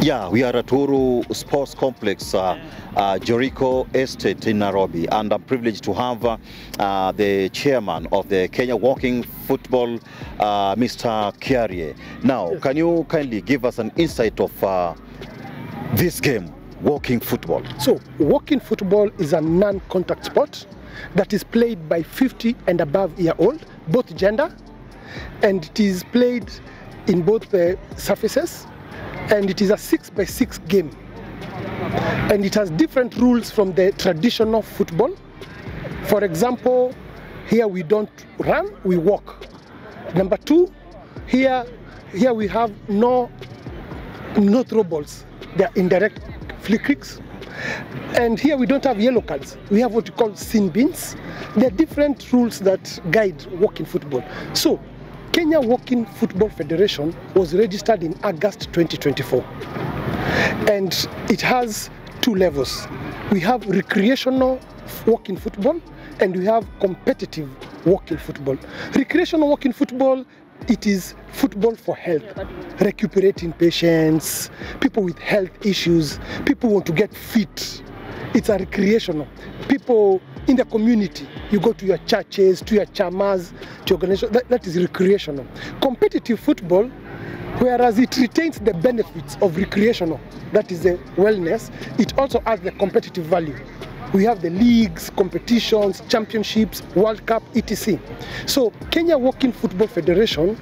Yeah, we are at Uhuru Sports Complex, Jericho Estate in Nairobi, and I'm privileged to have the chairman of the Kenya Walking Football, Mr. Kiarie. Now, Yes. Can you kindly give us an insight of this game, walking football? So, walking football is a non-contact sport that is played by 50 and above year old, both gender, and it is played in both surfaces, and it is a 6x6 game. And it has different rules from the traditional football. For example, here we don't run, we walk. Number two, here we have no throw balls. They are indirect free kicks. And here we don't have yellow cards. We have what we call sin bins. There are different rules that guide walking football. So, Kenya Walking Football Federation was registered in August 2024. And it has two levels. We have recreational walking football and we have competitive walking football. Recreational walking football, it is football for health, recuperating patients, people with health issues, people who want to get fit. It's a recreational. People in the community, you go to your churches, to your chamas, to organizations, that is recreational. Competitive football, whereas it retains the benefits of recreational, that is the wellness, it also has the competitive value. We have the leagues, competitions, championships, World Cup, etc. So Kenya Walking Football Federation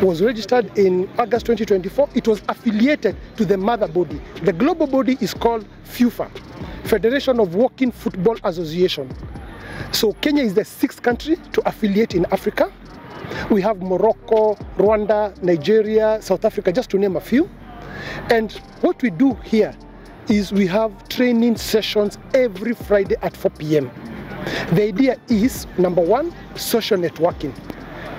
was registered in August 2024. It was affiliated to the mother body. The global body is called FIFA, Federation of Walking Football Association. So Kenya is the 6th country to affiliate in Africa. We have Morocco, Rwanda, Nigeria, South Africa, just to name a few. And what we do here is we have training sessions every Friday at 4 p.m. The idea is, number one, social networking.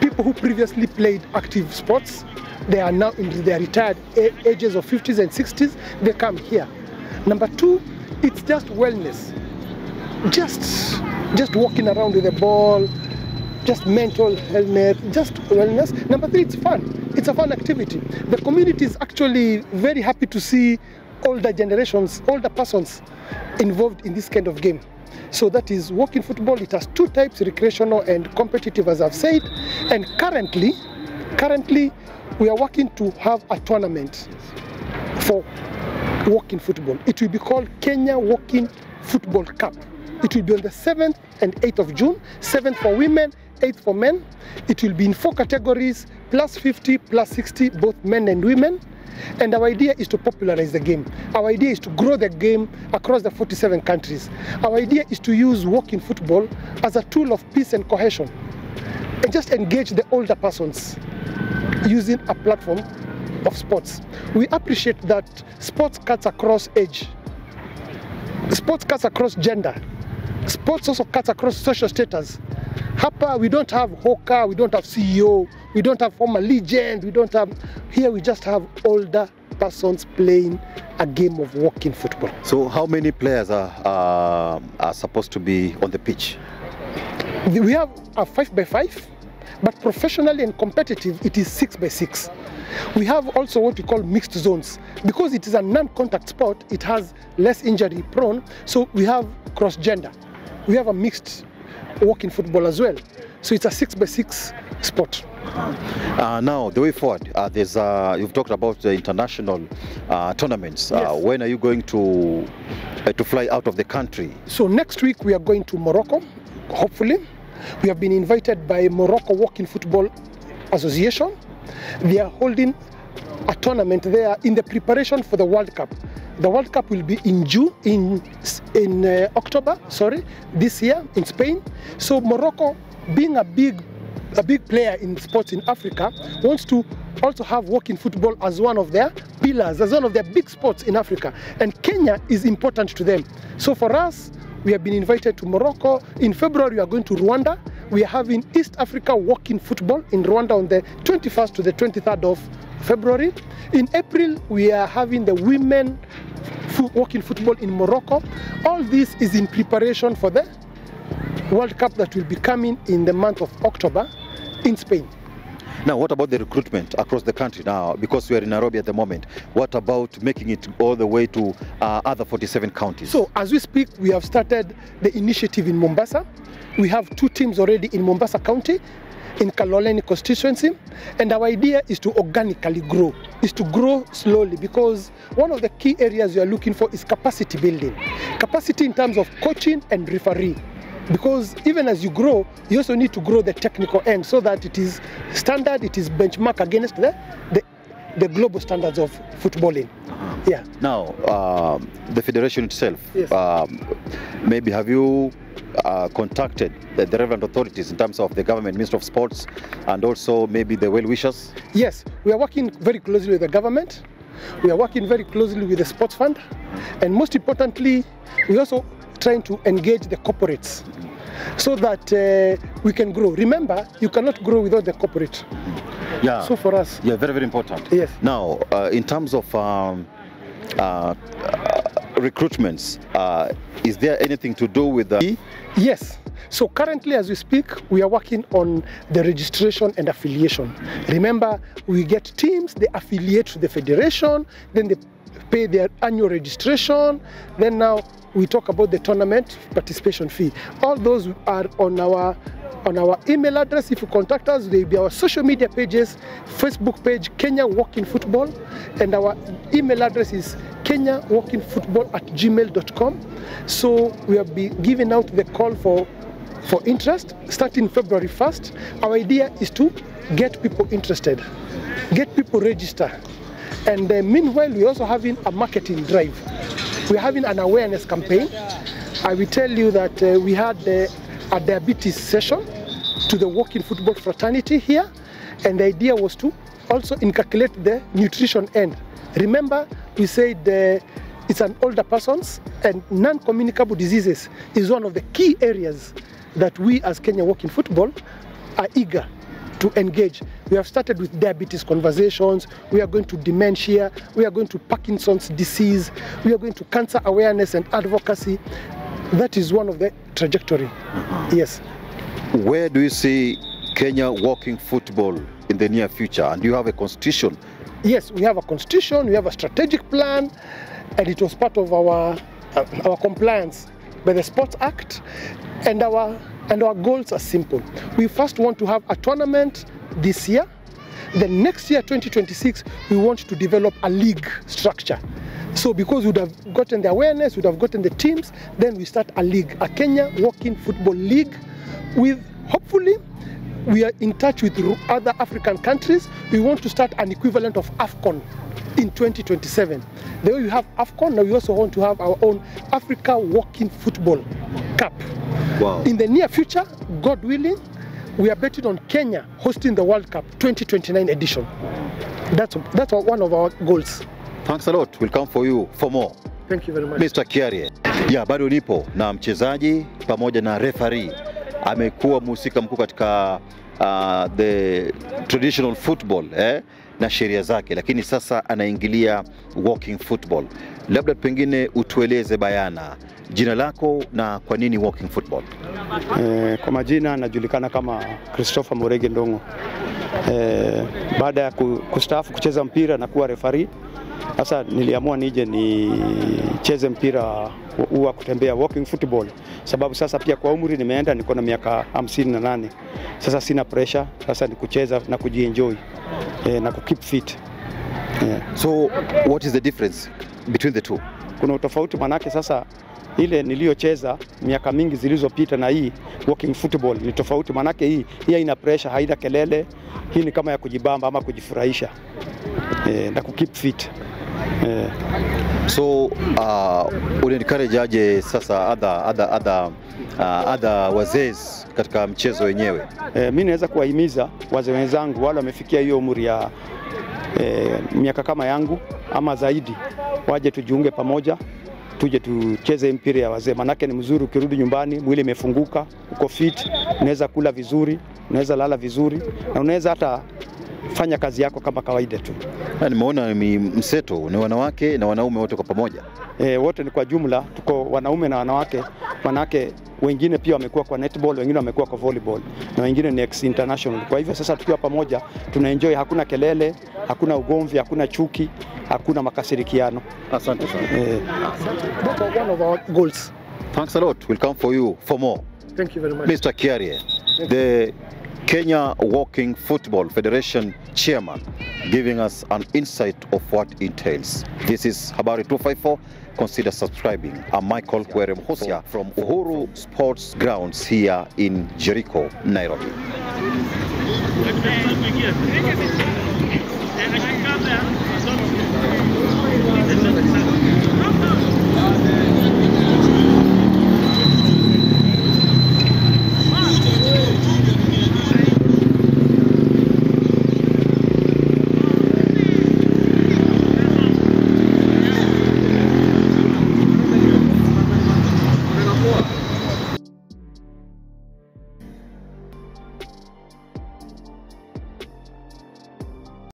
People who previously played active sports, they are now in their retired ages of 50s and 60s, they come here. Number two, it's just wellness. Just walking around with a ball, just mental health, just wellness. Number three, it's fun. It's a fun activity. The community is actually very happy to see older generations, older persons involved in this kind of game. So that is walking football. It has two types, recreational and competitive, as I've said. And currently we are working to have a tournament for walking football. It will be called Kenya Walking Football Cup. It will be on the 7th and 8th of June, 7th for women, 8th for men. It will be in 4 categories, plus 50, plus 60, both men and women. And our idea is to popularize the game. Our idea is to grow the game across the 47 countries. Our idea is to use walking football as a tool of peace and cohesion. And just engage the older persons using a platform of sports. We appreciate that sports cuts across age. Sports cuts across gender. Sports also cuts across social status. Hapa, we don't have hawker, we don't have CEO, we don't have former legend, here we just have older persons playing a game of walking football. So how many players are supposed to be on the pitch? We have a 5x5, but professionally and competitive, it is 6x6. We have also what we call mixed zones. Because it is a non-contact sport, it has less injury prone, so we have cross-gender. We have a mixed walking football as well. So it's a 6x6 sport. Now, the way forward, you've talked about the international tournaments. Yes. When are you going to fly out of the country? So next week we are going to Morocco, hopefully. We have been invited by Morocco Walking Football Association. They are holding a tournament there in the preparation for the World Cup. The World Cup will be in October, this year in Spain. So Morocco, being a big player in sports in Africa, wants to also have walking football as one of their pillars, as one of their big sports in Africa. And Kenya is important to them. So for us, we have been invited to Morocco. In February, we are going to Rwanda. We are having East Africa walking football in Rwanda on the 21st to the 23rd of February. In April, we are having the women walking football in Morocco. All this is in preparation for the World Cup that will be coming in the month of October in Spain. Now, what about the recruitment across the country now? Because we are in Nairobi at the moment. What about making it all the way to other 47 counties? So, as we speak, we have started the initiative in Mombasa. We have 2 teams already in Mombasa County, in Kaloleni constituency, and our idea is to organically grow, is to grow slowly, because one of the key areas we are looking for is capacity building. Capacity in terms of coaching and referee. Because even as you grow, you also need to grow the technical end so that it is standard, it is benchmark against the global standards of footballing. Yeah. Now, the federation itself, yes. Maybe have you contacted the relevant authorities in terms of the government, Minister of Sports, and also maybe the well-wishers? Yes, we are working very closely with the government. We are working very closely with the sports fund, and most importantly, we also trying to engage the corporates so that we can grow. Remember, you cannot grow without the corporate. Yeah. So for us, yeah, very, very important. Yes. Now, in terms of recruitments, is there anything to do with the? Yes. So currently, as we speak, we are working on the registration and affiliation. Remember, we get teams, they affiliate to the federation, then they pay their annual registration, then now we talk about the tournament participation fee. All those are on our email address. If you contact us, they'll be our social media pages, Facebook page, Kenya Walking Football, and our email address is kenyawalkingfootball@gmail.com. So we will be giving out the call for interest starting February 1st. Our idea is to get people interested, get people register. And meanwhile, we're also having a marketing drive. We're having an awareness campaign. I will tell you that we had a diabetes session to the Walking Football fraternity here, and the idea was to also inculcate the nutrition end. Remember, we said it's an older persons, and non-communicable diseases is one of the key areas that we as Kenya Walking Football are eager to engage. We have started with diabetes conversations, we are going to dementia, we are going to Parkinson's disease, we are going to cancer awareness and advocacy. That is one of the trajectory. Yes. Where do you see Kenya Walking Football in the near future? And do you have a constitution? Yes, we have a constitution, we have a strategic plan, and it was part of our compliance by the Sports Act, and our goals are simple. We first want to have a tournament this year. The next year, 2026, we want to develop a league structure. So because we would have gotten the awareness, we would have gotten the teams, then we start a league, a Kenya Walking Football League, with hopefully we are in touch with other African countries. We want to start an equivalent of AFCON in 2027. The way we have AFCON, now we also want to have our own Africa Walking Football Cup. Wow. In the near future, God willing, we are betting on Kenya hosting the World Cup 2029 edition. That's one of our goals. Thanks a lot. We'll come for you for more. Thank you very much. Mr. Kiarie. Yeah, bado nipo na mchezaji pamoja na referee. Amekuwa mhusika mkuu katika the traditional football na sheria zake, lakini sasa anaingilia walking football. Labda pengine utueleze bayana jina lako na kwa nini walking football? Kwa majina najulikana kama Christopher Morege Ndongo. Baada ya kustaafu kucheza mpira na kuwa referee, sasa niliamua nije nicheze mpira wa kutembea walking football, sababu sasa pia kwa umri nimeenda, niko na miaka 58. Sasa sina pressure, sasa ni kucheza na kujienjoy na keep fit. So what is the difference between the two? Kuna utofauti, manake sasa ile niliyocheza miaka mingi zilizopita na hii walking football ni tofauti, manake hii haina pressure, haina kelele. Hii ni kama ya kujibamba ama kujifurahisha na keep fit. So unencourage aje sasa other wazee katika mchezo wenyewe? Mimi naweza kuwahimiza wazee wenzangu wale wamefikia hiyo umri ya miaka kama yangu ama zaidi, waje tujiunge pamoja, tuje tucheze mpira ya wazee, manake ni mzuri. Ukirudi nyumbani mwili umefunguka, uko fit, unaweza kula vizuri, unaweza lala vizuri, na unaweza hata fanya kazi yako kama kawaida tu. Nimeona mseto ni wanawake na wanaume wote kwa pamoja. Wote ni kwa jumla, tuko wanaume na wanawake. Wanawake wengine pia wamekuwa kwa netball, wengine wamekuwa kwa volleyball, na wengine ni ex-international. Kwa hivyo sasa tukiwa pamoja tunaenjoy, hakuna kelele, hakuna ugomvi, hakuna chuki, hakuna makasirikiano. Asante sana. That's one of our goals. Thanks a lot. We'll come for you for more. Thank you very much. Mr. Kiarie, the Kenya Walking Football Federation chairman, giving us an insight of what it entails. This is Habari 254. Consider subscribing. I'm Michael Kwerem-Hosia from Uhuru Sports Grounds here in Jericho, Nairobi.